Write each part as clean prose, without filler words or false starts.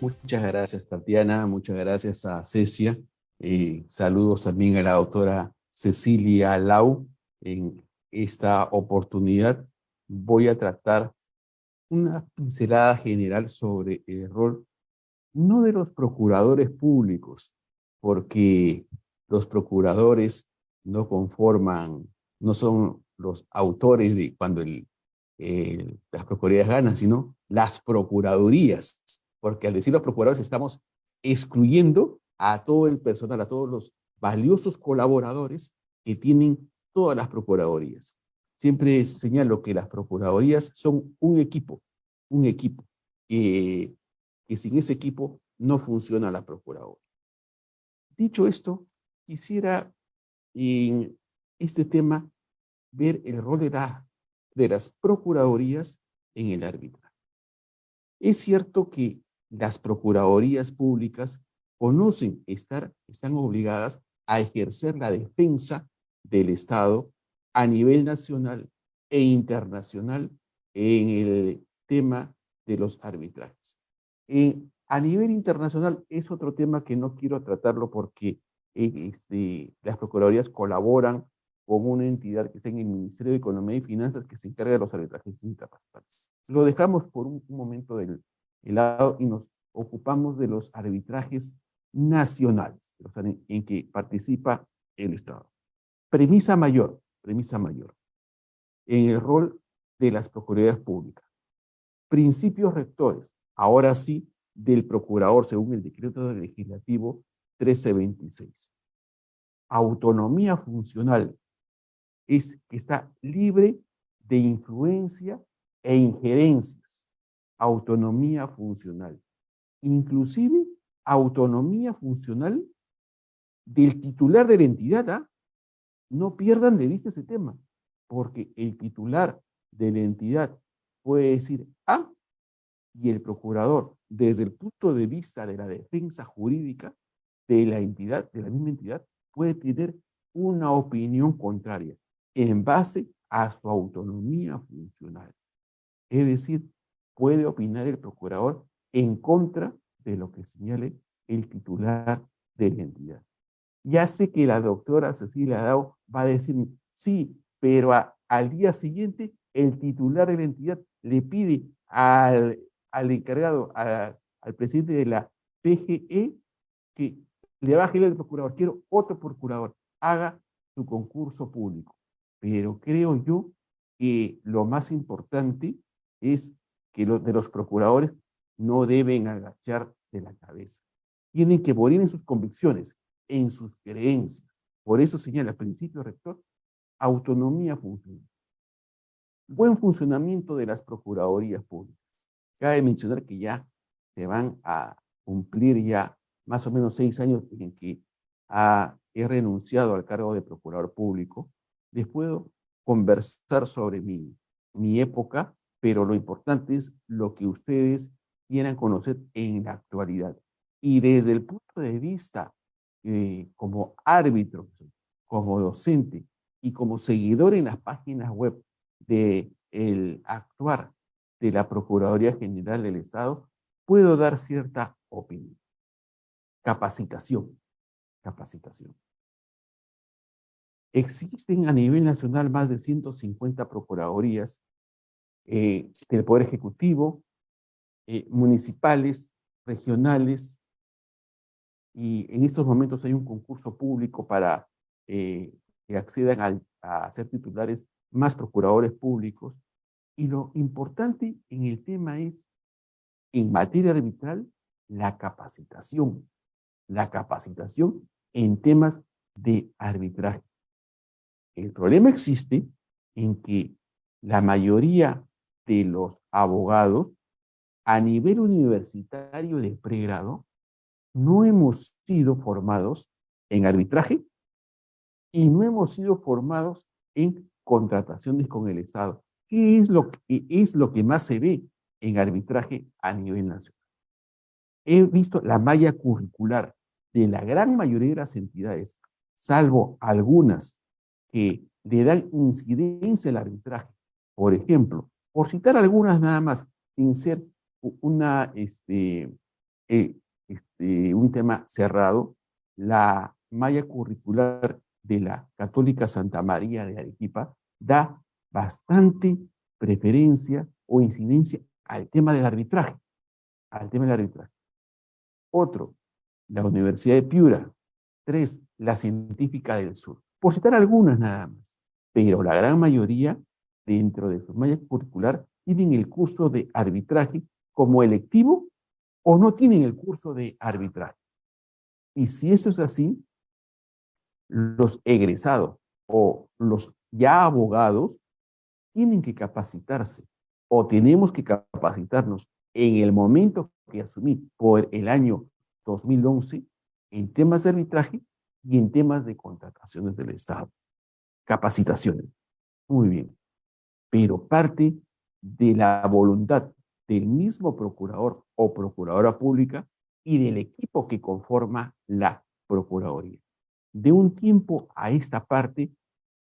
Muchas gracias, Tatiana. Muchas gracias a Cecia. Saludos también a la doctora Cecilia Lau. En esta oportunidad voy a tratar una pincelada general sobre el rol, no de los procuradores públicos, porque los procuradores no conforman, no son los autores de cuando las procuradurías ganan, sino las procuradurías, porque al decir los procuradores estamos excluyendo a todo el personal, a todos los valiosos colaboradores que tienen todas las procuradurías. Siempre señalo que las procuradurías son un equipo, que sin ese equipo no funciona la Procuraduría. Dicho esto, quisiera en este tema ver el rol de las Procuradurías en el arbitraje. Es cierto que las Procuradurías públicas están obligadas a ejercer la defensa del Estado a nivel nacional e internacional en el tema de los arbitrajes. A nivel internacional es otro tema que no quiero tratarlo porque las procuradurías colaboran con una entidad que está en el Ministerio de Economía y Finanzas que se encarga de los arbitrajes internacionales. Lo dejamos por un momento del lado y nos ocupamos de los arbitrajes nacionales, en que participa el Estado. Premisa mayor, en el rol de las procuradurías públicas. Principios rectores, ahora sí, del procurador según el decreto legislativo 1326. Autonomía funcional es que está libre de influencia e injerencias. Autonomía funcional. Inclusive autonomía funcional del titular de la entidad. No pierdan de vista ese tema, porque el titular de la entidad puede decir A y el procurador, desde el punto de vista de la defensa jurídica de la entidad, de la misma entidad, puede tener una opinión contraria en base a su autonomía funcional. Es decir, puede opinar el procurador en contra de lo que señale el titular de la entidad. Ya sé que la doctora Cecilia Dao va a decir, sí, pero al día siguiente el titular de la entidad le pide al encargado, al presidente de la PGE, que le baje el procurador, quiero otro procurador, haga su concurso público. Pero creo yo que lo más importante es que los procuradores no deben agachar de la cabeza. Tienen que morir en sus convicciones, en sus creencias. Por eso señala principio rector, autonomía funcional. Buen funcionamiento de las procuradurías públicas. Cabe mencionar que ya se van a cumplir ya más o menos 6 años en que he renunciado al cargo de procurador público. Les puedo conversar sobre mi época, pero lo importante es lo que ustedes quieran conocer en la actualidad. Y desde el punto de vista como árbitro, como docente y como seguidor en las páginas web de el actuar de la Procuraduría General del Estado, puedo dar cierta opinión. Capacitación. Capacitación. Existen a nivel nacional más de 150 procuradurías del Poder Ejecutivo, municipales, regionales, y en estos momentos hay un concurso público para que accedan a ser titulares más procuradores públicos. Y lo importante en el tema es, en materia arbitral, la capacitación en temas de arbitraje. El problema existe en que la mayoría de los abogados a nivel universitario de pregrado no hemos sido formados en arbitraje y no hemos sido formados en contrataciones con el Estado. ¿Qué es lo que más se ve en arbitraje a nivel nacional? He visto la malla curricular de la gran mayoría de las entidades, salvo algunas que le dan incidencia al arbitraje. Por ejemplo, por citar algunas nada más, sin ser una un tema cerrado, la malla curricular de la Católica Santa María de Arequipa da bastante preferencia o incidencia al tema del arbitraje, al tema del arbitraje. Otro, la Universidad de Piura. 3, la Científica del Sur. Por citar algunas nada más, pero la gran mayoría, dentro de su malla curricular, tienen el curso de arbitraje como electivo o no tienen el curso de arbitraje. Y si esto es así, los egresados o los ya abogados tienen que capacitarse o tenemos que capacitarnos en el momento que asumí por el año 2011 en temas de arbitraje y en temas de contrataciones del Estado. Capacitaciones. Muy bien. Pero parte de la voluntad del mismo procurador o procuradora pública y del equipo que conforma la Procuraduría. De un tiempo a esta parte,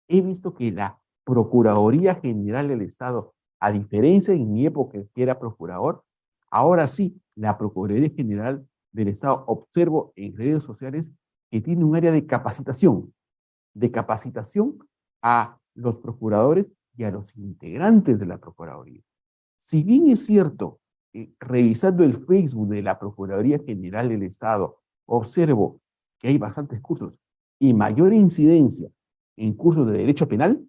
he visto que la Procuraduría General del Estado, a diferencia en mi época que era procurador, ahora sí, la Procuraduría General del Estado, observo en redes sociales que tiene un área de capacitación a los procuradores y a los integrantes de la Procuraduría. Si bien es cierto, revisando el Facebook de la Procuraduría General del Estado, observo que hay bastantes cursos y mayor incidencia en cursos de derecho penal,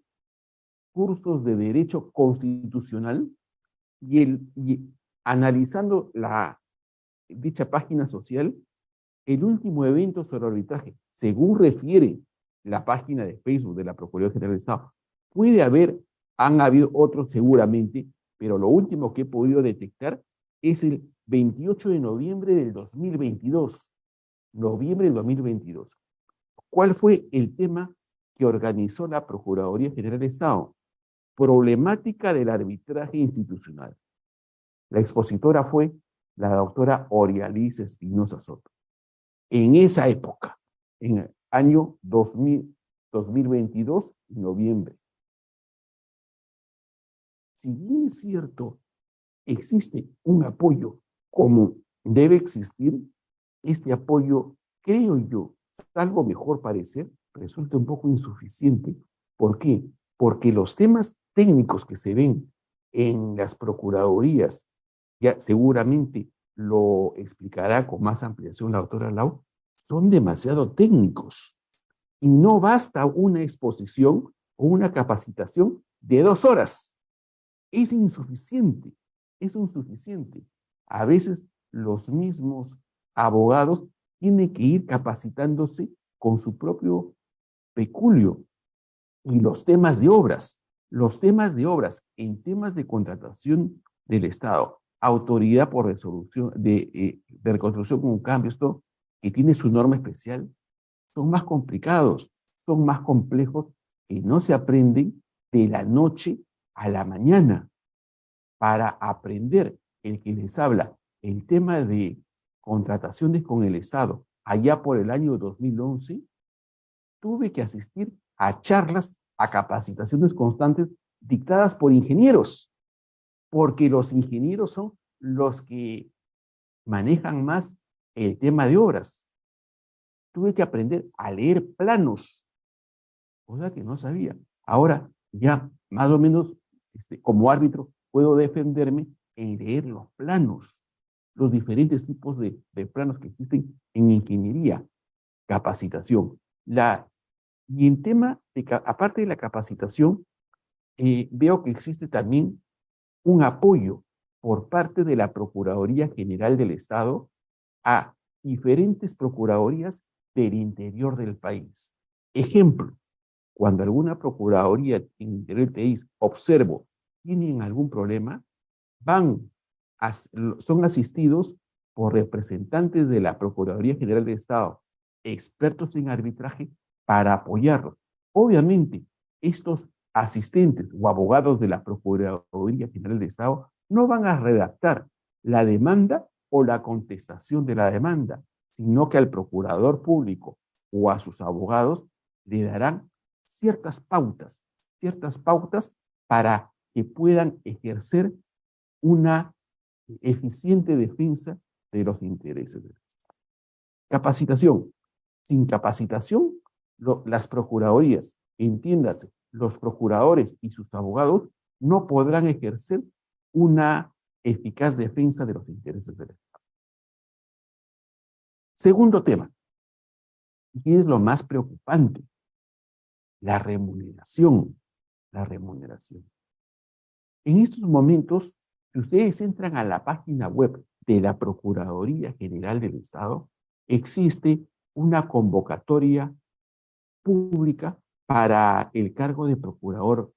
cursos de derecho constitucional y analizando dicha página social, el último evento sobre arbitraje, según refiere la página de Facebook de la Procuraduría General del Estado, han habido otros seguramente, pero lo último que he podido detectar es el 28 de noviembre del 2022. Noviembre del 2022. ¿Cuál fue el tema que organizó la Procuraduría General del Estado? Problemática del arbitraje institucional. La expositora fue la doctora Orialice Espinosa Soto. En esa época, en el año 2022, noviembre. Si bien es cierto, existe un apoyo como debe existir, este apoyo, creo yo, salvo mejor parecer, resulta un poco insuficiente. ¿Por qué? Porque los temas técnicos que se ven en las procuradurías, ya seguramente lo explicará con más ampliación la doctora Lau, son demasiado técnicos. Y no basta una exposición o una capacitación de 2 horas. Es insuficiente, es insuficiente. A veces los mismos abogados tienen que ir capacitándose con su propio peculio. Y los temas de obras en temas de contratación del Estado, autoridad por resolución de reconstrucción con cambios, esto que tiene su norma especial, son más complicados, son más complejos y no se aprenden de la noche a la mañana. Para aprender el que les habla el tema de contrataciones con el Estado allá por el año 2011, tuve que asistir a charlas, a capacitaciones constantes dictadas por ingenieros, porque los ingenieros son los que manejan más el tema de obras. Tuve que aprender a leer planos, cosa que no sabía. Ahora ya más o menos como árbitro puedo defenderme en leer los planos, los diferentes tipos de planos que existen en ingeniería, capacitación. Y en tema, aparte de la capacitación, veo que existe también un apoyo por parte de la Procuraduría General del Estado a diferentes procuradurías del interior del país. Ejemplo, cuando alguna procuraduría en el interior del país, observo, tienen algún problema, son asistidos por representantes de la Procuraduría General del Estado, expertos en arbitraje, para apoyarlos. Obviamente, estos asistentes o abogados de la Procuraduría General del Estado no van a redactar la demanda o la contestación de la demanda, sino que al procurador público o a sus abogados le darán ciertas pautas para que puedan ejercer una eficiente defensa de los intereses del Estado. Capacitación. Sin capacitación, las procuradurías, entiéndase, los procuradores y sus abogados no podrán ejercer una eficaz defensa de los intereses del Estado. Segundo tema, y es lo más preocupante, la remuneración. La remuneración. En estos momentos, si ustedes entran a la página web de la Procuraduría General del Estado, existe una convocatoria pública para el cargo de procurador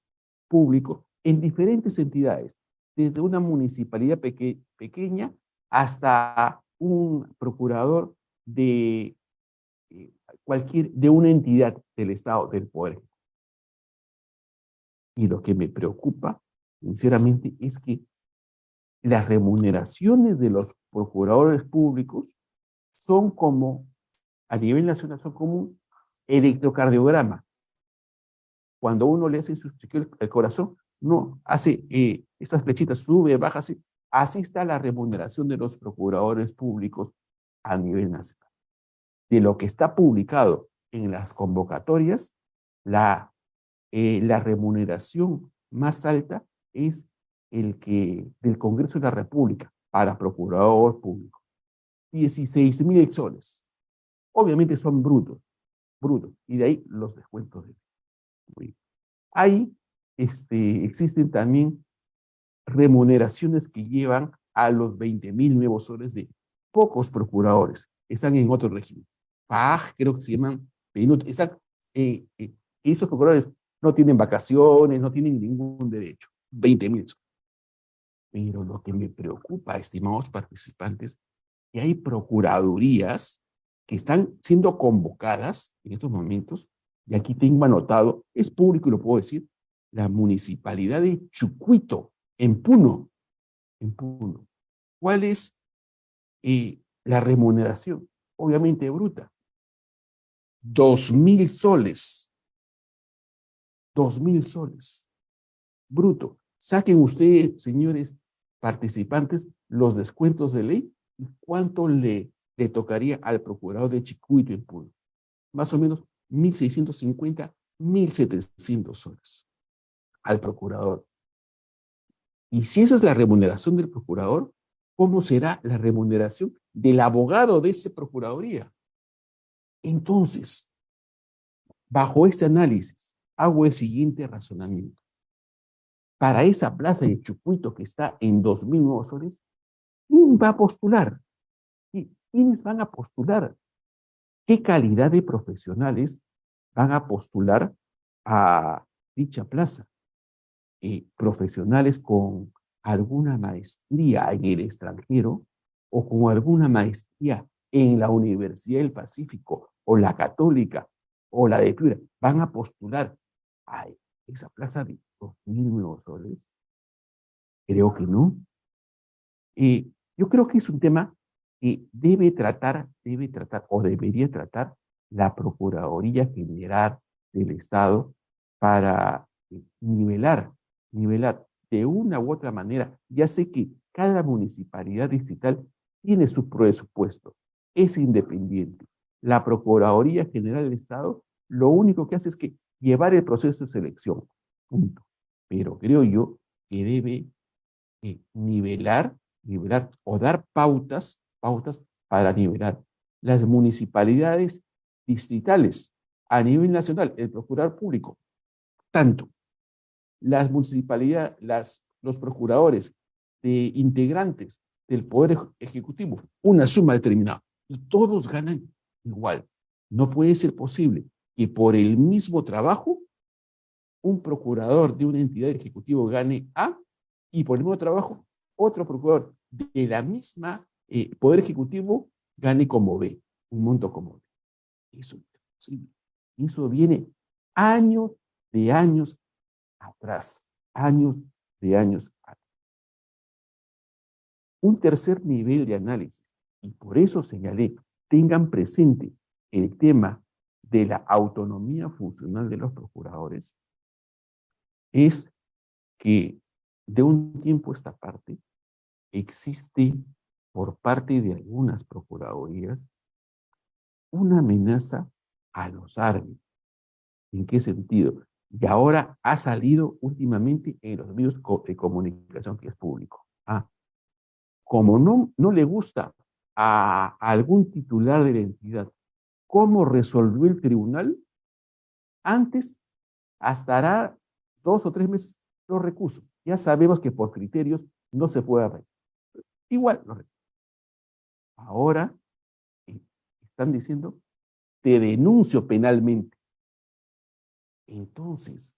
público en diferentes entidades, desde una municipalidad pequeña hasta un procurador de de una entidad del Estado, del Poder. Y lo que me preocupa, sinceramente, es que las remuneraciones de los procuradores públicos son como, a nivel nacional, son como un electrocardiograma. Cuando uno le hace su chequeo el corazón, no hace esas flechitas, sube, baja, así. Así está la remuneración de los procuradores públicos a nivel nacional. De lo que está publicado en las convocatorias, la remuneración más alta es del Congreso de la República para procurador público. 16.000 soles. Obviamente son brutos. Y de ahí los descuentos. Ahí existen también remuneraciones que llevan a los 20.000 nuevos soles de pocos procuradores. Están en otro régimen. PAG, creo que se llaman. Esos procuradores no tienen vacaciones, no tienen ningún derecho. 20.000 soles. Pero lo que me preocupa, estimados participantes, que hay procuradurías que están siendo convocadas en estos momentos, y aquí tengo anotado, es público y lo puedo decir, la municipalidad de Chucuito, en Puno. ¿Cuál es la remuneración? Obviamente bruta. 2.000 soles. 2.000 soles. Bruto. Saquen ustedes, señores participantes, los descuentos de ley y cuánto le tocaría al procurador de Chucuito en Puno. Más o menos 1.650, 1.700 soles al procurador. Y si esa es la remuneración del procurador, ¿cómo será la remuneración del abogado de esa procuraduría? Entonces, bajo este análisis, hago el siguiente razonamiento. Para esa plaza de Chucuito que está en 2.000 nuevos soles, ¿quién va a postular? ¿Quiénes van a postular? ¿Qué calidad de profesionales van a postular a dicha plaza? Profesionales con alguna maestría en el extranjero o con alguna maestría en la Universidad del Pacífico o la Católica o la de Piura, van a postular a esa plaza de 2.000 nuevos soles. Creo que no. Yo creo que es un tema que debe tratar o debería tratar la Procuraduría General del Estado para nivelar de una u otra manera. Ya sé que cada municipalidad distrital tiene su presupuesto, es independiente. La Procuraduría General del Estado lo único que hace es que llevar el proceso de selección, punto. Pero creo yo que debe nivelar o dar pautas para nivelar las municipalidades distritales a nivel nacional, el procurador público, tanto las municipalidades, los procuradores de integrantes del Poder Ejecutivo, una suma determinada, y todos ganan igual. No puede ser posible que por el mismo trabajo un procurador de una entidad ejecutiva gane A y por el mismo trabajo otro procurador de la misma Poder Ejecutivo gane como B, un monto como B. Eso es imposible. Eso viene años de años atrás. Años de años atrás. Un tercer nivel de análisis, y por eso señalé, tengan presente el tema de la autonomía funcional de los procuradores, es que de un tiempo a esta parte existe por parte de algunas procuradurías una amenaza a los árbitros. ¿En qué sentido? Y ahora ha salido últimamente en los medios de comunicación que es público. Como no le gusta a algún titular de la entidad cómo resolvió el tribunal, antes hasta hará 2 o 3 meses los recursos. Ya sabemos que por criterios no se puede arreglar. Igual los recursos. Ahora están diciendo, te denuncio penalmente. Entonces,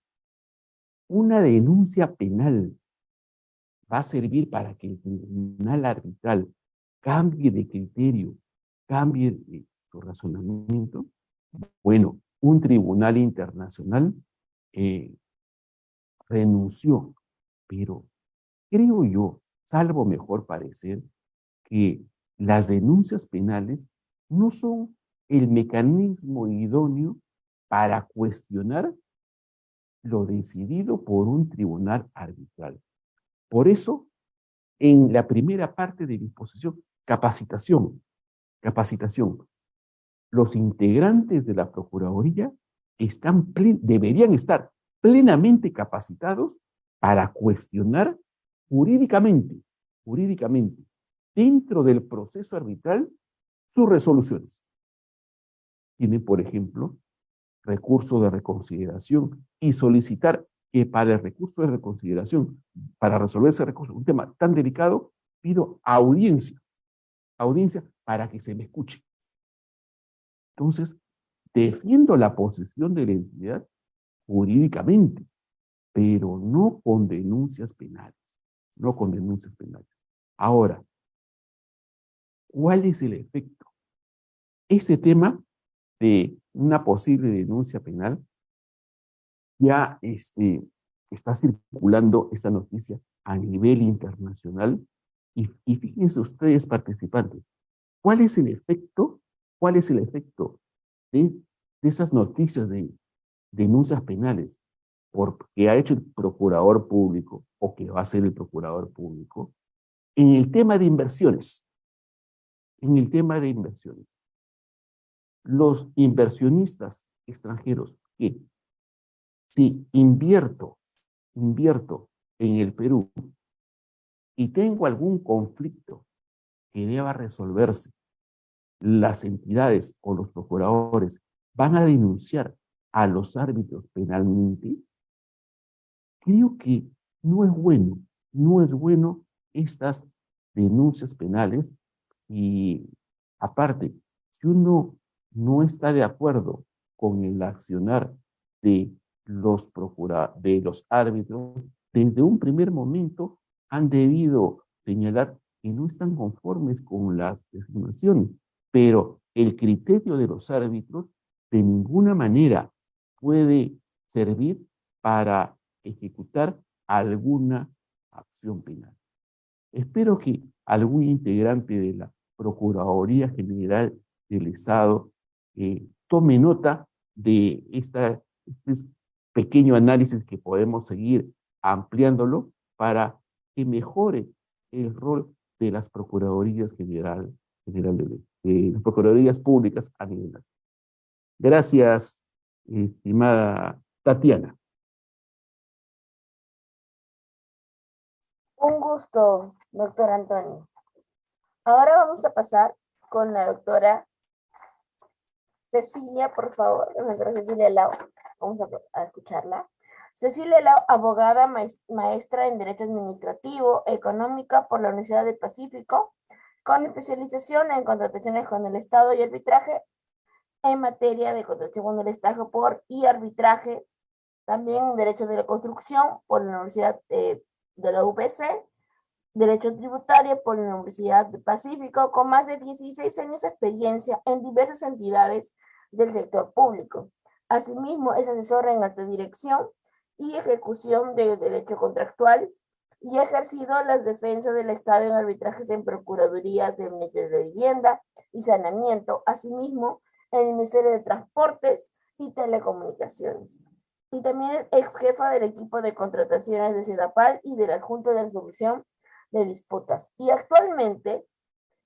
una denuncia penal va a servir para que el tribunal arbitral cambie de criterio, cambie de su razonamiento. Bueno, un tribunal internacional renunció, pero creo yo, salvo mejor parecer, que las denuncias penales no son el mecanismo idóneo para cuestionar lo decidido por un tribunal arbitral. Por eso, en la primera parte de mi exposición, capacitación. Los integrantes de la Procuraduría deberían estar plenamente capacitados para cuestionar jurídicamente, dentro del proceso arbitral, sus resoluciones. Tienen, por ejemplo, recurso de reconsideración y solicitar que para el recurso de reconsideración, para resolver ese recurso, un tema tan delicado, pido audiencia para que se me escuche. Entonces, defiendo la posición de la entidad jurídicamente, pero no con denuncias penales. Ahora, ¿cuál es el efecto? Este tema de una posible denuncia penal ya está circulando esta noticia a nivel internacional y fíjense ustedes participantes, ¿cuál es el efecto? ¿Cuál es el efecto de esas noticias de denuncias penales que ha hecho el procurador público o que va a hacer el procurador público en el tema de inversiones? En el tema de inversiones, los inversionistas extranjeros que si invierto en el Perú y tengo algún conflicto que deba resolverse, las entidades o los procuradores van a denunciar a los árbitros penalmente. Creo que no es bueno estas denuncias penales y aparte, si uno no está de acuerdo con el accionar de de los árbitros, desde un primer momento han debido señalar que no están conformes con las designaciones, pero el criterio de los árbitros de ninguna manera puede servir para ejecutar alguna acción penal. Espero que algún integrante de la Procuraduría General del Estado tome nota de este pequeño análisis que podemos seguir ampliándolo para que mejore el rol de las Procuradurías de las Procuradurías Públicas a nivel nacional. Gracias, estimada Tatiana. Un gusto, doctor Antonio. Ahora vamos a pasar con la doctora Cecilia, por favor, la doctora Cecilia Lau. Vamos a escucharla. Cecilia Lau, abogada, maestra en Derecho Administrativo, Económica por la Universidad del Pacífico, con especialización en contrataciones con el Estado y arbitraje en materia de contratación con el Estado y arbitraje, también Derecho de la Construcción por la Universidad de la UPC, Derecho Tributario por la Universidad del Pacífico, con más de 16 años de experiencia en diversas entidades del sector público. Asimismo, es asesora en alta dirección y ejecución de derecho contractual y ha ejercido las defensas del Estado en arbitrajes en procuradurías del Ministerio de Vivienda y Saneamiento, asimismo en el Ministerio de Transportes y Telecomunicaciones. Y también es ex jefa del equipo de contrataciones de CEDAPAL y de la Junta de Resolución de Disputas. Y actualmente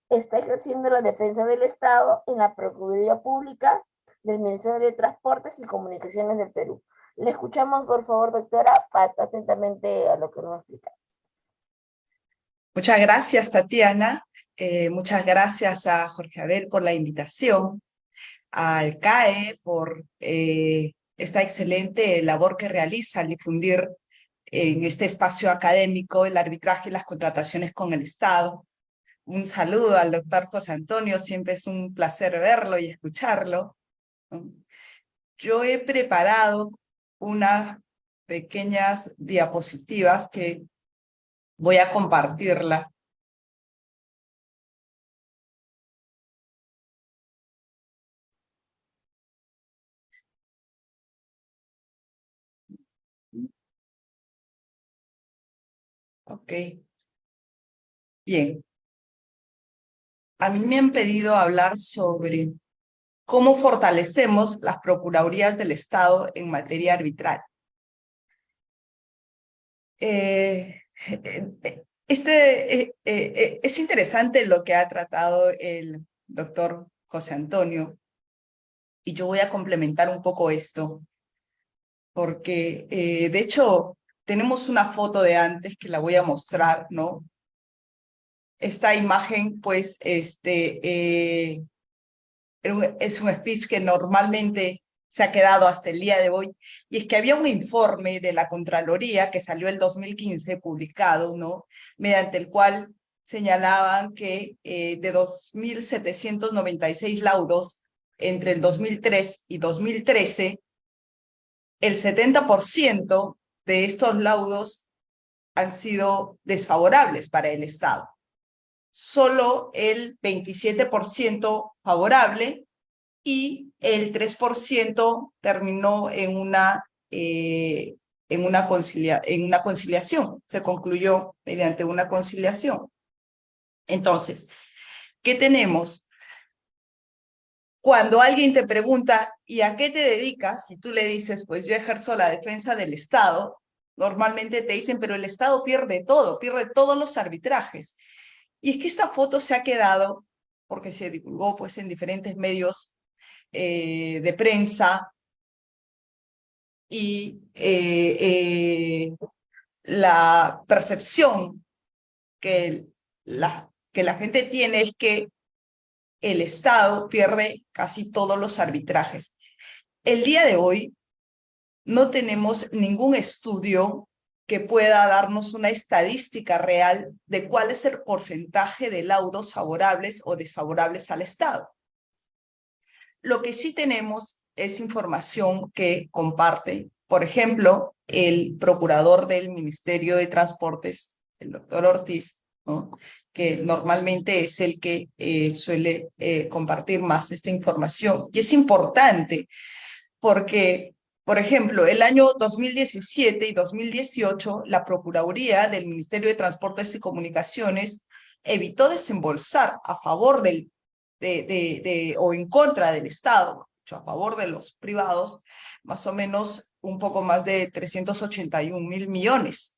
está ejerciendo la defensa del Estado en la Procuraduría Pública del Ministerio de Transportes y Comunicaciones del Perú. Le escuchamos, por favor, doctora, atentamente a lo que nos explica. Muchas gracias, Tatiana. Muchas gracias a Jorge Abel por la invitación, al CAE por esta excelente labor que realiza al difundir en este espacio académico el arbitraje y las contrataciones con el Estado. Un saludo al doctor José Antonio, siempre es un placer verlo y escucharlo. Yo he preparado unas pequeñas diapositivas que voy a compartirla. Ok. Bien. A mí me han pedido hablar sobre cómo fortalecemos las procuradurías del Estado en materia arbitral. Es interesante lo que ha tratado el doctor José Antonio, y yo voy a complementar un poco esto, porque de hecho tenemos una foto de antes que la voy a mostrar, ¿no? Esta imagen, pues, es un speech que normalmente se ha quedado hasta el día de hoy, y es que había un informe de la Contraloría que salió el 2015 publicado, ¿no? Mediante el cual señalaban que de 2.796 laudos entre el 2003 y 2013, el 70% de estos laudos han sido desfavorables para el Estado. Solo el 27% favorable y el 3% terminó en una conciliación. Se concluyó mediante una conciliación. Entonces, ¿qué tenemos? Cuando alguien te pregunta, ¿y a qué te dedicas? Y tú le dices, pues yo ejerzo la defensa del Estado, normalmente te dicen, pero el Estado pierde todo, pierde todos los arbitrajes. Y es que esta foto se ha quedado, porque se divulgó pues, en diferentes medios de prensa, y la percepción que la gente tiene es que el Estado pierde casi todos los arbitrajes. El día de hoy no tenemos ningún estudio que pueda darnos una estadística real de cuál es el porcentaje de laudos favorables o desfavorables al Estado. Lo que sí tenemos es información que comparte, por ejemplo, el procurador del Ministerio de Transportes, el doctor Ortiz, ¿no? Que normalmente es el que suele compartir más esta información. Y es importante porque, por ejemplo, el año 2017 y 2018, la Procuraduría del Ministerio de Transportes y Comunicaciones evitó desembolsar a favor o en contra del Estado, a favor de los privados, más o menos un poco más de 381.000 millones.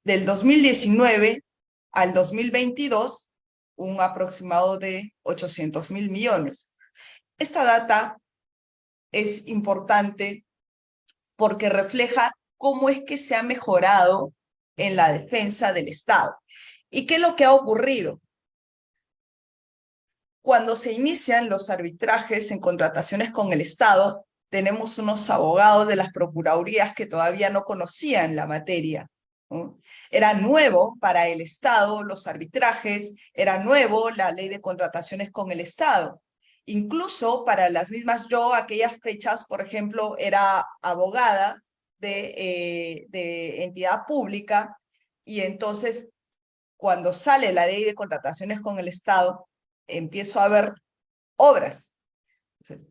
Del 2019 al 2022, un aproximado de 800.000 millones. Esta data es importante porque refleja cómo es que se ha mejorado en la defensa del Estado. ¿Y qué es lo que ha ocurrido? Cuando se inician los arbitrajes en contrataciones con el Estado, tenemos unos abogados de las procuradurías que todavía no conocían la materia, ¿no? Era nuevo para el Estado los arbitrajes, era nuevo la ley de contrataciones con el Estado. Incluso para las mismas, yo aquellas fechas, por ejemplo, era abogada de entidad pública, y entonces cuando sale la ley de contrataciones con el Estado, empiezo a ver obras. Entonces,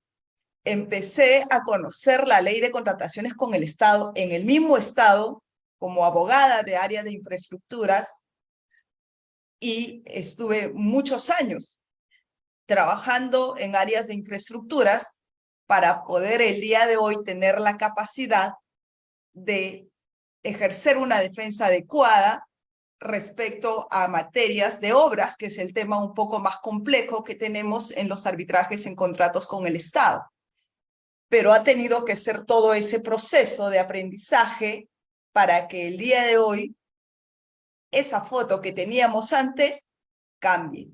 empecé a conocer la ley de contrataciones con el Estado en el mismo Estado como abogada de área de infraestructuras, y estuve muchos años trabajando en áreas de infraestructuras para poder el día de hoy tener la capacidad de ejercer una defensa adecuada respecto a materias de obras, que es el tema un poco más complejo que tenemos en los arbitrajes en contratos con el Estado. Pero ha tenido que ser todo ese proceso de aprendizaje para que el día de hoy esa foto que teníamos antes cambie.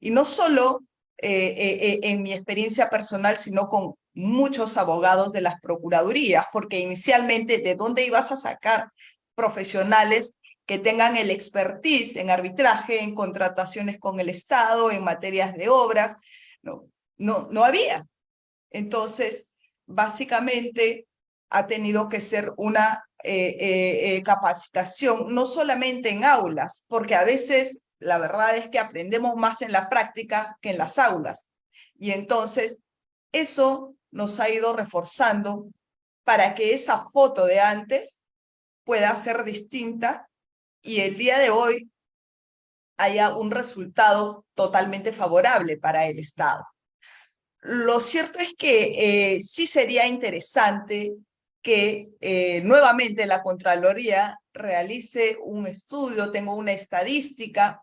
Y no solo en mi experiencia personal, sino con muchos abogados de las procuradurías, porque inicialmente, ¿de dónde ibas a sacar profesionales que tengan el expertise en arbitraje, en contrataciones con el Estado, en materias de obras? No había. Entonces, básicamente, ha tenido que ser una capacitación, no solamente en aulas, porque a veces la verdad es que aprendemos más en la práctica que en las aulas. Y entonces, eso nos ha ido reforzando para que esa foto de antes pueda ser distinta y el día de hoy haya un resultado totalmente favorable para el Estado. Lo cierto es que sí sería interesante que nuevamente la Contraloría realice un estudio, tenga una estadística,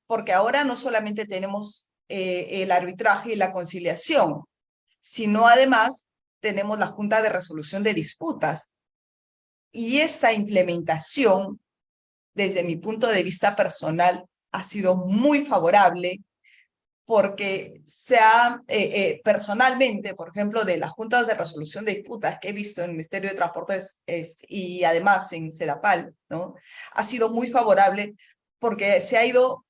porque ahora no solamente tenemos el arbitraje y la conciliación, sino además tenemos la Junta de Resolución de Disputas. Y esa implementación, desde mi punto de vista personal, ha sido muy favorable porque se ha, personalmente, por ejemplo, de las juntas de resolución de disputas que he visto en el Ministerio de Transportes y además en SEDAPAL, ¿no? Ha sido muy favorable porque se ha ido,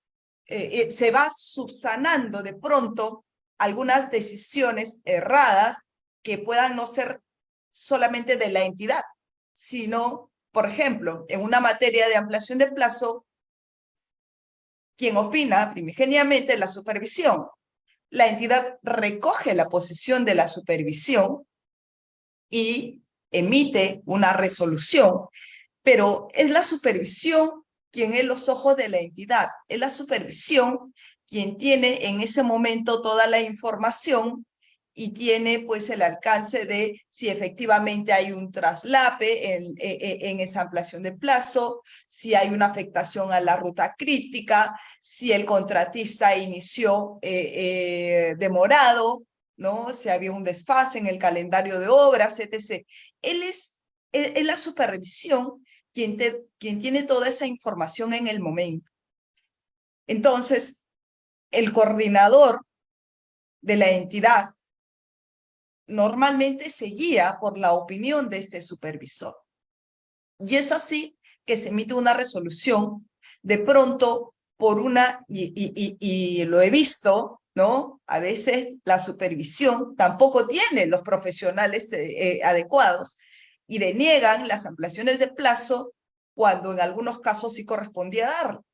se va subsanando de pronto algunas decisiones erradas que puedan no ser solamente de la entidad, sino, por ejemplo, en una materia de ampliación de plazo, quien opina primigeniamente es la supervisión. La entidad recoge la posición de la supervisión y emite una resolución, pero es la supervisión quien es los ojos de la entidad, es la supervisión quien tiene en ese momento toda la información y tiene pues el alcance de si efectivamente hay un traslape en esa ampliación de plazo, si hay una afectación a la ruta crítica, si el contratista inició demorado, ¿no? Si había un desfase en el calendario de obras, etc. Él es la supervisión quien tiene toda esa información en el momento. Entonces, el coordinador de la entidad normalmente se guía por la opinión de este supervisor. Y es así que se emite una resolución, de pronto por una, y lo he visto, ¿no? A veces la supervisión tampoco tiene los profesionales adecuados y deniegan las ampliaciones de plazo cuando en algunos casos sí correspondía darlo.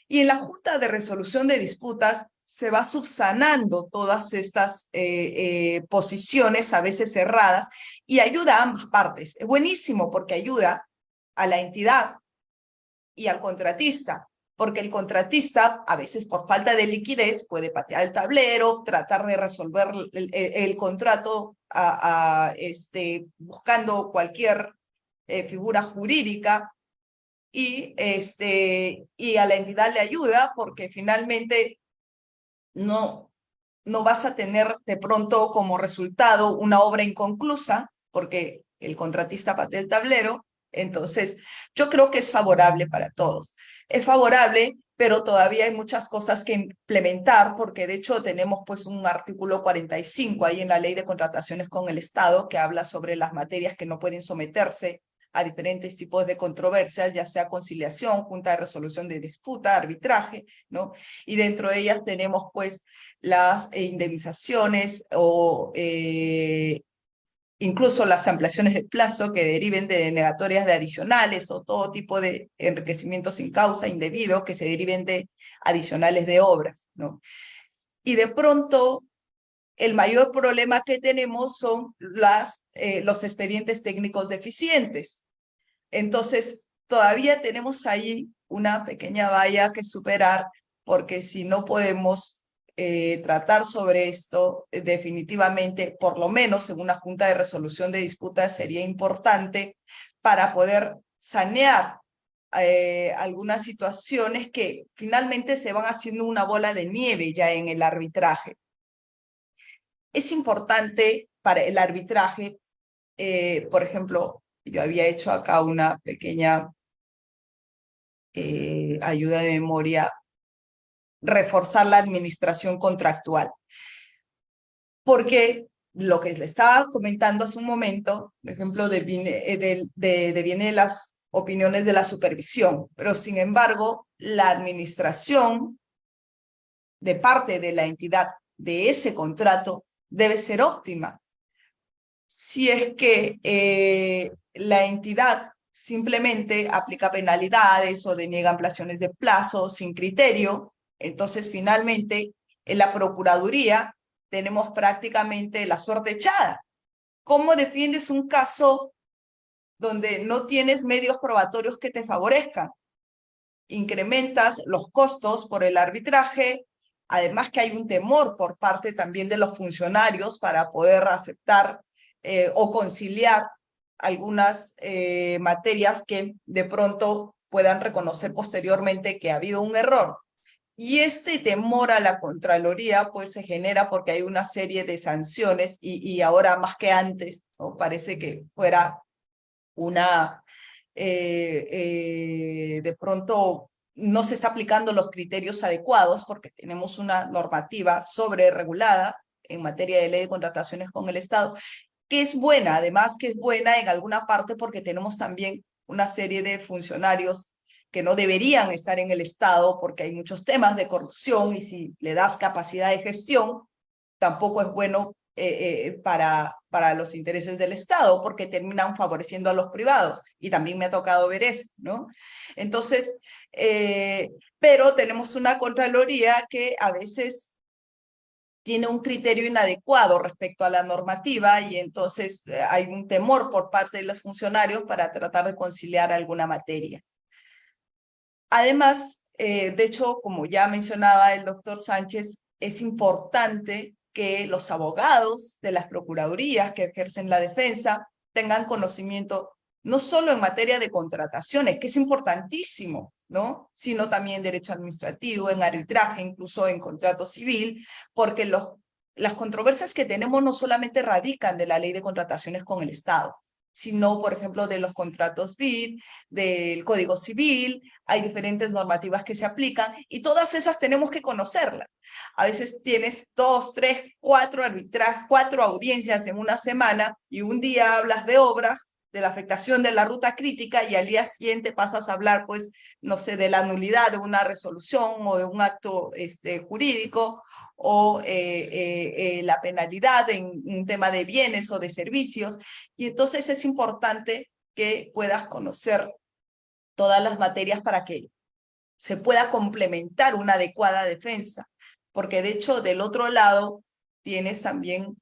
Y en la Junta de Resolución de Disputas se va subsanando todas estas posiciones, a veces cerradas, y ayuda a ambas partes. Es buenísimo porque ayuda a la entidad y al contratista, porque el contratista, a veces por falta de liquidez, puede patear el tablero, tratar de resolver el contrato buscando cualquier figura jurídica, y a la entidad le ayuda porque finalmente no vas a tener de pronto como resultado una obra inconclusa porque el contratista patea el tablero. Entonces, yo creo que es favorable para todos. Es favorable, pero todavía hay muchas cosas que implementar porque de hecho tenemos pues un artículo 45 ahí en la Ley de Contrataciones con el Estado que habla sobre las materias que no pueden someterse a diferentes tipos de controversias, ya sea conciliación, junta de resolución de disputa, arbitraje, ¿no? Y dentro de ellas tenemos pues las indemnizaciones o incluso las ampliaciones de plazo que deriven de denegatorias de adicionales o todo tipo de enriquecimiento sin causa indebido que se deriven de adicionales de obras, ¿no? Y de pronto el mayor problema que tenemos son los expedientes técnicos deficientes. Entonces, todavía tenemos ahí una pequeña valla que superar, porque si no podemos tratar sobre esto, definitivamente, por lo menos en una junta de resolución de disputas sería importante para poder sanear algunas situaciones que finalmente se van haciendo una bola de nieve ya en el arbitraje. Es importante para el arbitraje, por ejemplo, yo había hecho acá una pequeña ayuda de memoria, reforzar la administración contractual. Porque lo que le estaba comentando hace un momento, por ejemplo, deviene de las opiniones de la supervisión, pero sin embargo, la administración de parte de la entidad de ese contrato debe ser óptima. Si es que la entidad simplemente aplica penalidades o deniega ampliaciones de plazo sin criterio, entonces finalmente en la Procuraduría tenemos prácticamente la suerte echada. ¿Cómo defiendes un caso donde no tienes medios probatorios que te favorezcan? Incrementas los costos por el arbitraje, además que hay un temor por parte también de los funcionarios para poder aceptar o conciliar algunas materias que de pronto puedan reconocer posteriormente que ha habido un error. Y este temor a la Contraloría pues se genera porque hay una serie de sanciones y ahora más que antes, ¿no? Parece que fuera una, de pronto no se está aplicando los criterios adecuados porque tenemos una normativa sobreregulada en materia de ley de contrataciones con el Estado, que es buena, además que es buena en alguna parte porque tenemos también una serie de funcionarios que no deberían estar en el Estado porque hay muchos temas de corrupción y si le das capacidad de gestión, tampoco es bueno para los intereses del Estado porque terminan favoreciendo a los privados y también me ha tocado ver eso, ¿no? Entonces, pero tenemos una Contraloría que a veces tiene un criterio inadecuado respecto a la normativa y entonces hay un temor por parte de los funcionarios para tratar de conciliar alguna materia. Además, de hecho, como ya mencionaba el doctor Sánchez, es importante que los abogados de las procuradurías que ejercen la defensa tengan conocimiento no solo en materia de contrataciones, que es importantísimo, ¿no? Sino también en derecho administrativo, en arbitraje, incluso en contrato civil, porque las controversias que tenemos no solamente radican de la ley de contrataciones con el Estado, sino, por ejemplo, de los contratos BID, del Código Civil, hay diferentes normativas que se aplican y todas esas tenemos que conocerlas. A veces tienes 2, 3, 4 arbitrajes, 4 audiencias en una semana y un día hablas de obras, de la afectación de la ruta crítica y al día siguiente pasas a hablar, pues, no sé, de la nulidad de una resolución o de un acto jurídico o la penalidad en un tema de bienes o de servicios. Y entonces es importante que puedas conocer todas las materias para que se pueda complementar una adecuada defensa. Porque de hecho, del otro lado, tienes también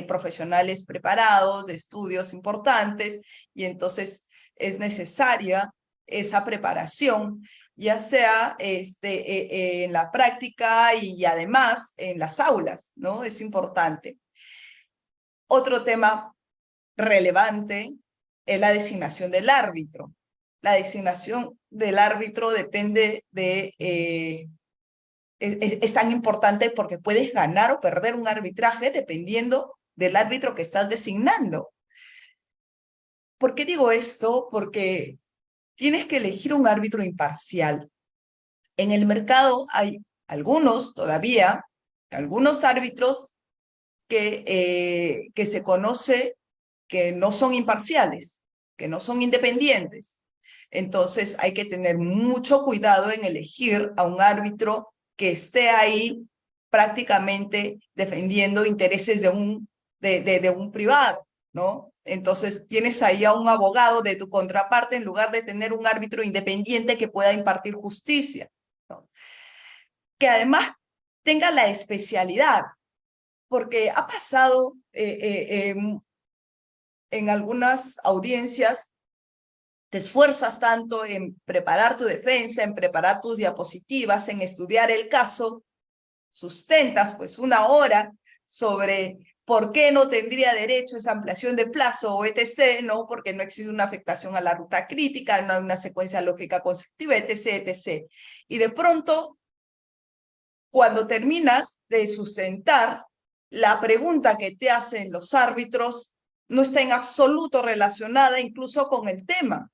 profesionales preparados, de estudios importantes, y entonces es necesaria esa preparación, ya sea en la práctica y además en las aulas, ¿no? Es importante. Otro tema relevante es la designación del árbitro. La designación del árbitro depende de... es tan importante porque puedes ganar o perder un arbitraje dependiendo del árbitro que estás designando. ¿Por qué digo esto? Porque tienes que elegir un árbitro imparcial. En el mercado hay algunos todavía, algunos árbitros que se conoce que no son imparciales, que no son independientes. Entonces hay que tener mucho cuidado en elegir a un árbitro que esté ahí prácticamente defendiendo intereses de un privado, ¿no? Entonces tienes ahí a un abogado de tu contraparte en lugar de tener un árbitro independiente que pueda impartir justicia, ¿no? Que además tenga la especialidad, porque ha pasado en algunas audiencias, te esfuerzas tanto en preparar tu defensa, en preparar tus diapositivas, en estudiar el caso, sustentas pues 1 hora sobre ¿Por qué no tendría derecho a esa ampliación de plazo o etc.? ¿No? Porque no existe una afectación a la ruta crítica, no hay una secuencia lógica consecutiva, etc., etc. Y de pronto, cuando terminas de sustentar, la pregunta que te hacen los árbitros no está en absoluto relacionada incluso con el tema.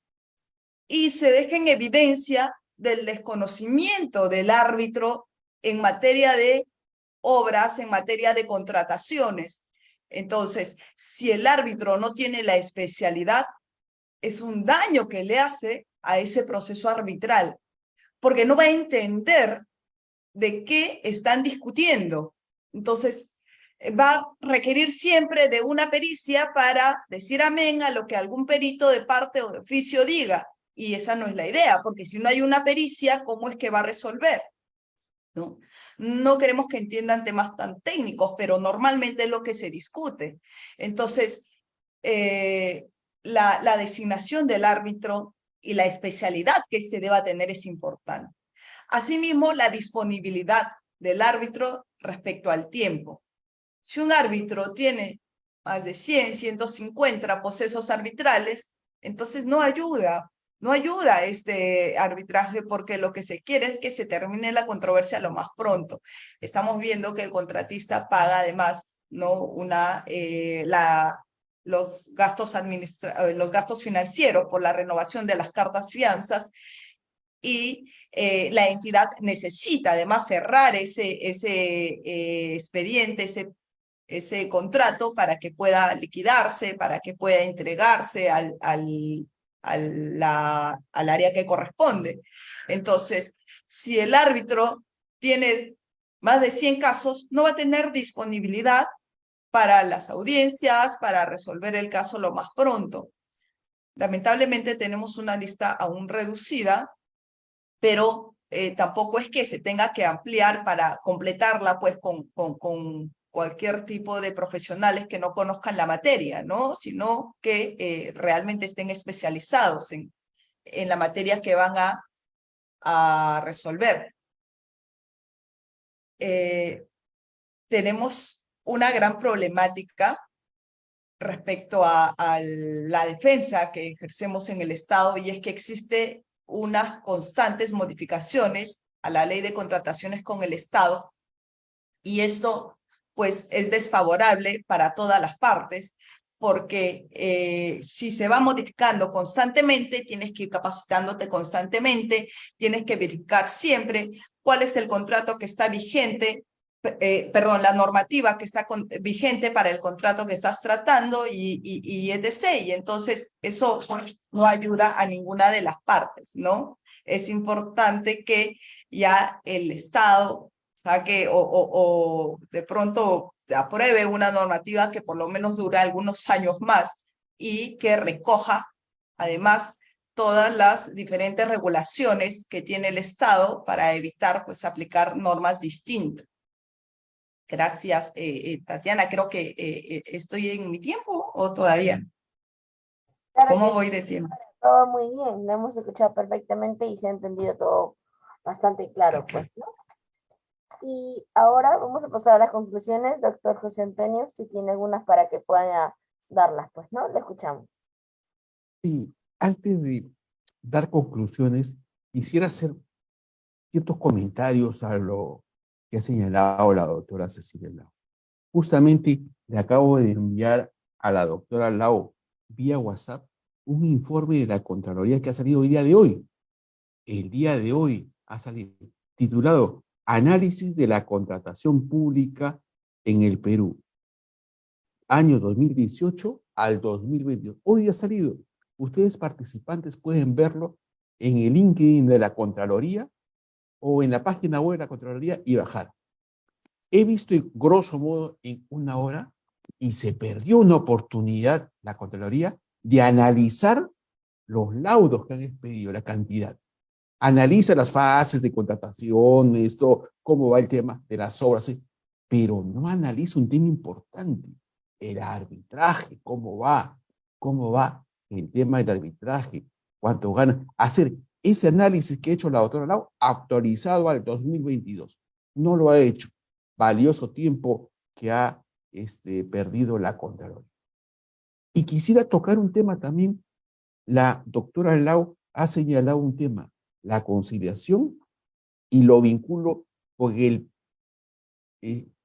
Y se deja en evidencia del desconocimiento del árbitro en materia de obras, en materia de contrataciones. Entonces, si el árbitro no tiene la especialidad, es un daño que le hace a ese proceso arbitral, porque no va a entender de qué están discutiendo. Entonces, va a requerir siempre de una pericia para decir amén a lo que algún perito de parte o de oficio diga. Y esa no es la idea, porque si no hay una pericia, ¿cómo es que va a resolver? ¿No? No queremos que entiendan temas tan técnicos, pero normalmente es lo que se discute. Entonces, la designación del árbitro y la especialidad que éste deba tener es importante. Asimismo, la disponibilidad del árbitro respecto al tiempo. Si un árbitro tiene más de 100, 150 procesos arbitrales, entonces no ayuda este arbitraje, porque lo que se quiere es que se termine la controversia lo más pronto. Estamos viendo que el contratista paga además, ¿no? Los gastos financieros por la renovación de las cartas fianzas, y la entidad necesita además cerrar ese expediente, ese contrato, para que pueda liquidarse, para que pueda entregarse al área que corresponde. Entonces, si el árbitro tiene más de 100 casos, no va a tener disponibilidad para las audiencias, para resolver el caso lo más pronto. Lamentablemente tenemos una lista aún reducida, pero tampoco es que se tenga que ampliar para completarla pues con cualquier tipo de profesionales que no conozcan la materia, ¿no? Sino que realmente estén especializados en la materia que van a resolver. Tenemos una gran problemática respecto a la defensa que ejercemos en el Estado, y es que existe unas constantes modificaciones a la ley de contrataciones con el Estado, y esto pues es desfavorable para todas las partes, porque si se va modificando constantemente, tienes que ir capacitándote constantemente, tienes que verificar siempre cuál es el contrato que está vigente, la normativa que está vigente para el contrato que estás tratando, y etc. Y entonces eso pues, no ayuda a ninguna de las partes, ¿no? Es importante que ya el Estado saque o de pronto apruebe una normativa que por lo menos dure algunos años más, y que recoja además todas las diferentes regulaciones que tiene el Estado para evitar pues aplicar normas distintas. Gracias, Tatiana. Creo que estoy en mi tiempo, ¿o todavía? Claro ¿Cómo que voy sí, de tiempo? todo muy bien, lo hemos escuchado perfectamente y se ha entendido todo bastante claro, pues, ¿no? Y ahora vamos a pasar a las conclusiones, doctor José Antonio, si tiene algunas para que pueda darlas, pues, ¿no? Le escuchamos. Y antes de dar conclusiones, quisiera hacer ciertos comentarios a lo que ha señalado la doctora Cecilia Lau. Justamente le acabo de enviar a la doctora Lau vía WhatsApp un informe de la Contraloría que ha salido el día de hoy. El día de hoy ha salido titulado Análisis de la contratación pública en el Perú, año 2018 al 2022. Hoy ha salido. Ustedes participantes pueden verlo en el LinkedIn de la Contraloría o en la página web de la Contraloría y bajar. He visto grosso modo en una hora, y se perdió una oportunidad la Contraloría de analizar los laudos que han expedido, la cantidad. Analiza las fases de contratación, esto, cómo va el tema de las obras, ¿sí? Pero no analiza un tema importante, el arbitraje, cómo va el tema del arbitraje, cuánto gana. Hacer ese análisis que ha hecho la doctora Lau, actualizado al 2022. No lo ha hecho. Valioso tiempo que ha perdido la Contraloría. Y quisiera tocar un tema también. La doctora Lau ha señalado un tema, la conciliación, y lo vinculo con el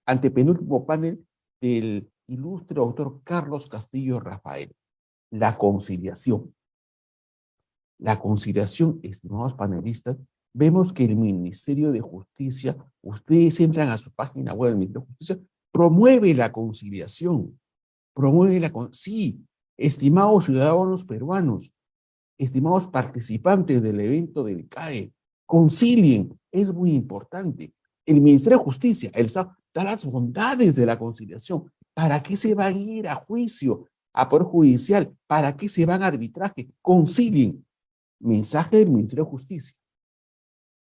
antepenúltimo panel del ilustre doctor Carlos Castillo Rafael, la conciliación. La conciliación, estimados panelistas, vemos que el Ministerio de Justicia, ustedes entran a su página web del Ministerio de Justicia, promueve la conciliación, sí, estimados ciudadanos peruanos, estimados participantes del evento del CAE, concilien, es muy importante. El Ministerio de Justicia, el SAP, da las bondades de la conciliación. ¿Para qué se van a ir a juicio, a poder judicial? ¿Para qué se van a arbitraje? Concilien. Mensaje del Ministerio de Justicia.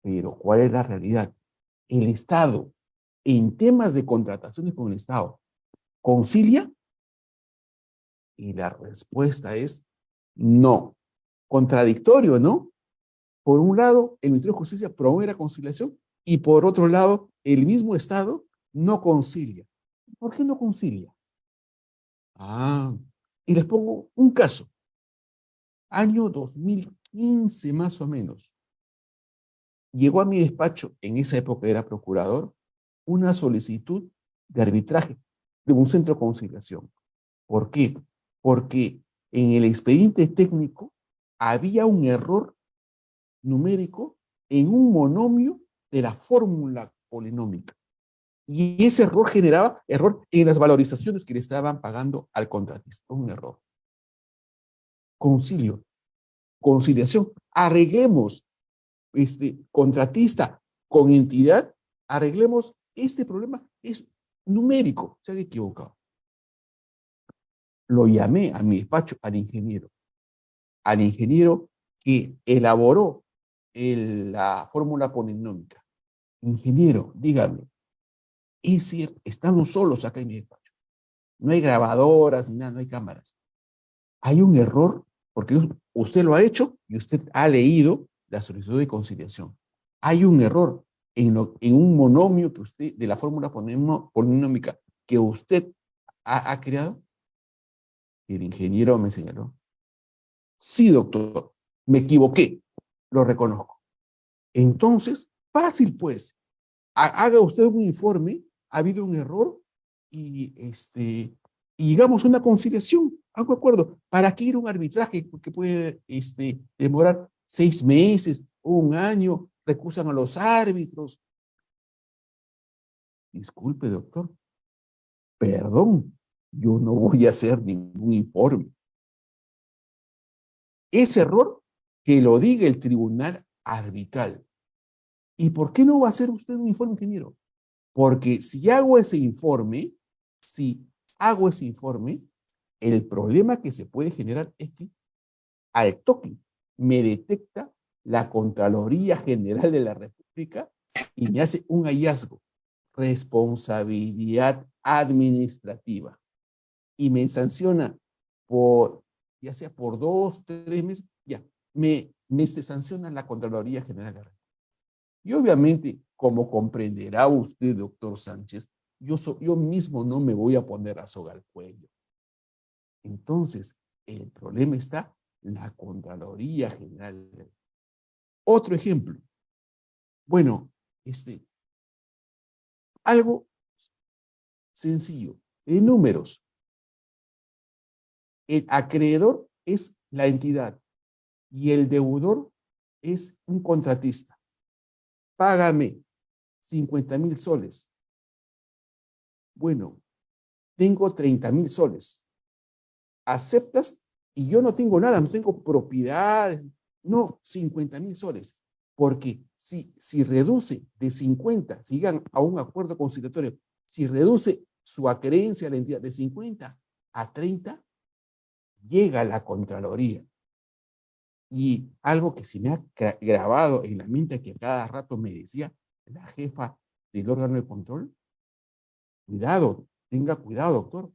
Pero, ¿cuál es la realidad? El Estado, en temas de contrataciones con el Estado, ¿concilia? Y la respuesta es no. Contradictorio, ¿no? Por un lado, el Ministerio de Justicia promueve la conciliación y por otro lado, el mismo Estado no concilia. ¿Por qué no concilia? Y les pongo un caso. Año 2015 más o menos. Llegó a mi despacho, en esa época era procurador, una solicitud de arbitraje de un centro de conciliación. ¿Por qué? Porque en el expediente técnico había un error numérico en un monomio de la fórmula polinómica. Y ese error generaba error en las valorizaciones que le estaban pagando al contratista. Un error. Conciliación. Arreglemos, contratista con entidad, arreglemos este problema. Es numérico, se han equivocado. Lo llamé a mi despacho al ingeniero que elaboró la fórmula polinómica. Ingeniero, dígame, es cierto, estamos solos acá en mi despacho. No hay grabadoras ni nada, no hay cámaras. Hay un error, porque usted lo ha hecho y usted ha leído la solicitud de conciliación. Hay un error en un monomio que usted, de la fórmula polinómica que usted ha creado. Y el ingeniero me señaló: sí, doctor, me equivoqué, lo reconozco. Entonces, fácil pues, haga usted un informe, ha habido un error y, y llegamos a una conciliación, a un acuerdo. ¿Para qué ir a un arbitraje? Porque puede demorar 6 meses, 1 año, recusan a los árbitros. Disculpe, doctor, perdón, yo no voy a hacer ningún informe. Ese error, que lo diga el tribunal arbitral. ¿Y por qué no va a hacer usted un informe, ingeniero? Porque si hago ese informe, el problema que se puede generar es que al toque me detecta la Contraloría General de la República y me hace un hallazgo: responsabilidad administrativa. Y me sanciona ya sea por 2, 3 meses, ya, me sanciona la Contraloría General de la República. Y obviamente, como comprenderá usted, doctor Sánchez, yo mismo no me voy a poner la soga al cuello. Entonces, el problema está en la Contraloría General. Otro ejemplo. Bueno, algo sencillo, de números. El acreedor es la entidad y el deudor es un contratista. Págame 50,000 soles. Bueno, tengo 30,000 soles. ¿Aceptas? Y yo no tengo nada, no tengo propiedades. No, 50,000 soles. Porque si reduce de 50, si llegan a un acuerdo conciliatorio, si reduce su acreencia a la entidad de 50 a 30, llega la Contraloría. Y algo que se me ha grabado en la mente, que cada rato me decía la jefa del órgano de control: cuidado, tenga cuidado, doctor.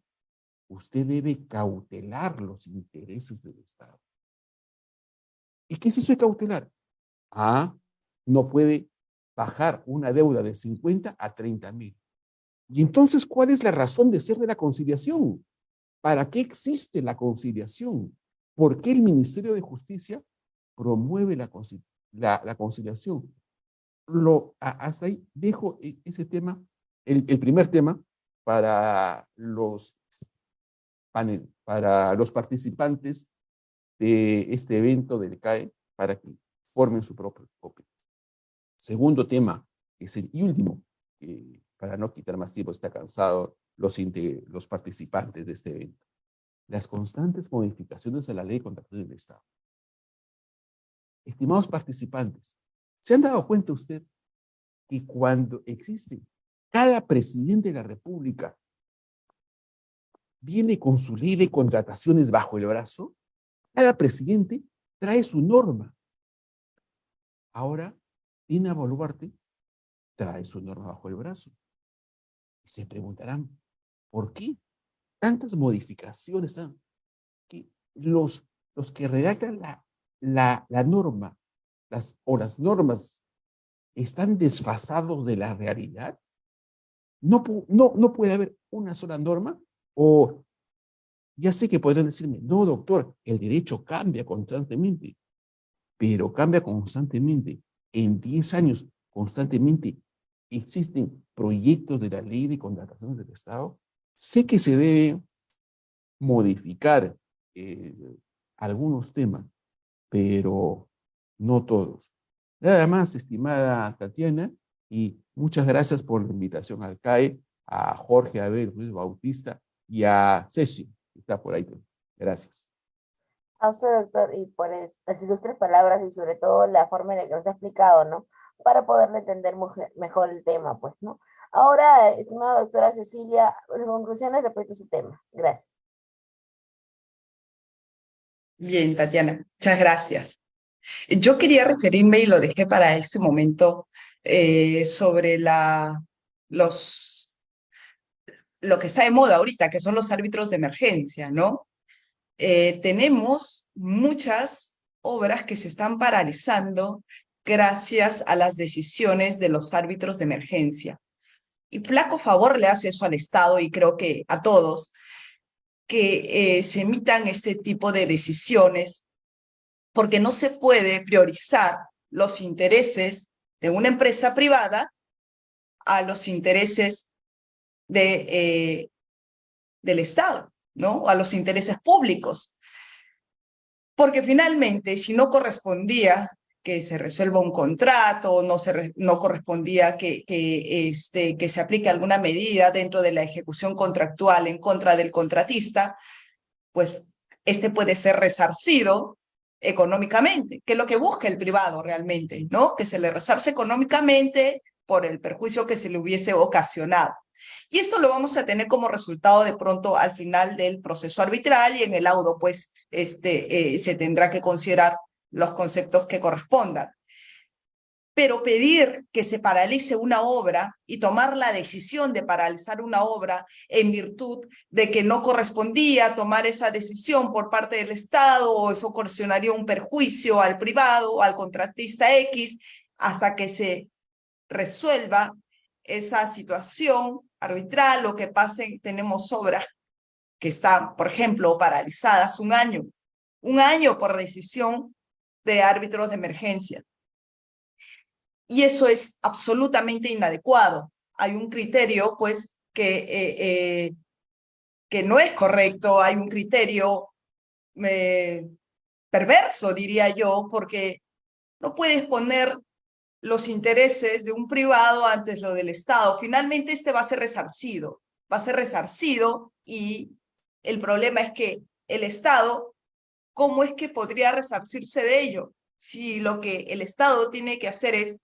Usted debe cautelar los intereses del Estado. ¿Y qué es eso de cautelar? No puede bajar una deuda de 50 a 30,000. Y entonces, ¿cuál es la razón de ser de la conciliación? ¿Para qué existe la conciliación? ¿Por qué el Ministerio de Justicia promueve la conciliación? Hasta ahí dejo ese tema, el primer tema, para para los participantes de este evento del CAE, para que formen su propio opinión. Segundo tema, y último, para no quitar más tiempo, está cansado los participantes de este evento. Las constantes modificaciones a la ley contractual del Estado. Estimados participantes, ¿se han dado cuenta usted que cuando existe cada presidente de la República viene con su ley de contrataciones bajo el brazo? Cada presidente trae su norma. Ahora, Dina Boluarte trae su norma bajo el brazo. Y se preguntarán, ¿por qué tantas modificaciones? Que los que redactan la norma, las normas, están desfasados de la realidad. No puede haber una sola norma, o ya sé que podrán decirme, no, doctor, el derecho cambia constantemente, pero cambia constantemente. En 10 años, constantemente, existen proyectos de la ley de contrataciones del Estado. Sé que se debe modificar algunos temas, pero no todos. Nada más, estimada Tatiana, y muchas gracias por la invitación al CAE, a Jorge Abel Ruiz Bautista y a Ceci, que está por ahí. Gracias. A usted, doctor, y por las ilustres palabras y sobre todo la forma en la que nos ha explicado, ¿no? Para poderle entender mejor el tema, pues, ¿no? Ahora, estimada doctora Cecilia, las conclusiones respecto a ese tema. Gracias. Bien, Tatiana, muchas gracias. Yo quería referirme, y lo dejé para este momento, sobre lo que está de moda ahorita, que son los árbitros de emergencia, ¿no? Tenemos muchas obras que se están paralizando gracias a las decisiones de los árbitros de emergencia. Y flaco favor le hace eso al Estado, y creo que a todos, que se emitan este tipo de decisiones, porque no se puede priorizar los intereses de una empresa privada a los intereses del Estado, ¿no? A los intereses públicos. Porque finalmente, si no correspondía que se resuelva un contrato, no correspondía que se aplique alguna medida dentro de la ejecución contractual en contra del contratista, pues puede ser resarcido económicamente, que es lo que busca el privado realmente, ¿no? Que se le resarce económicamente por el perjuicio que se le hubiese ocasionado. Y esto lo vamos a tener como resultado de pronto al final del proceso arbitral, y en el laudo pues se tendrá que considerar los conceptos que correspondan. Pero pedir que se paralice una obra y tomar la decisión de paralizar una obra en virtud de que no correspondía tomar esa decisión por parte del Estado, o eso ocasionaría un perjuicio al privado o al contratista X, hasta que se resuelva esa situación arbitral, o que pasen, tenemos obras que están, por ejemplo, paralizadas un año por decisión de árbitros de emergencia. Y eso es absolutamente inadecuado. Hay un criterio, pues, que no es correcto, hay un criterio perverso, diría yo, porque no puedes poner los intereses de un privado antes lo del Estado. Finalmente va a ser resarcido, y el problema es que el Estado, ¿cómo es que podría resarcirse de ello? Si lo que el Estado tiene que hacer es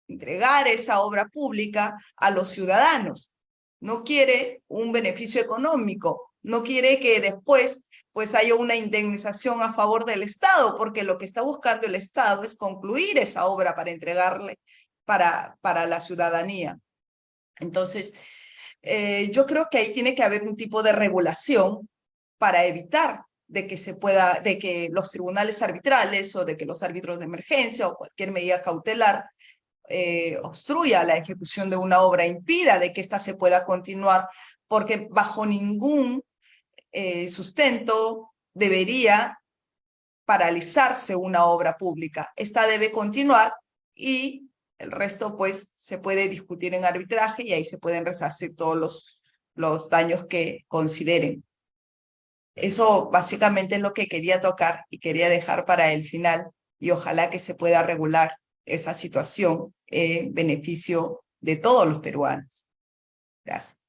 entregar esa obra pública a los ciudadanos. No quiere un beneficio económico, no quiere que después pues haya una indemnización a favor del Estado, porque lo que está buscando el Estado es concluir esa obra para entregarle para la ciudadanía. Entonces, yo creo que ahí tiene que haber un tipo de regulación para evitar de que los tribunales arbitrales, o de que los árbitros de emergencia o cualquier medida cautelar obstruya la ejecución de una obra, impida de que ésta se pueda continuar, porque bajo ningún sustento debería paralizarse una obra pública. Esta debe continuar y el resto pues se puede discutir en arbitraje y ahí se pueden resarcir todos los daños que consideren. Eso básicamente es lo que quería tocar y quería dejar para el final, y ojalá que se pueda regular esa situación en beneficio de todos los peruanos. Gracias.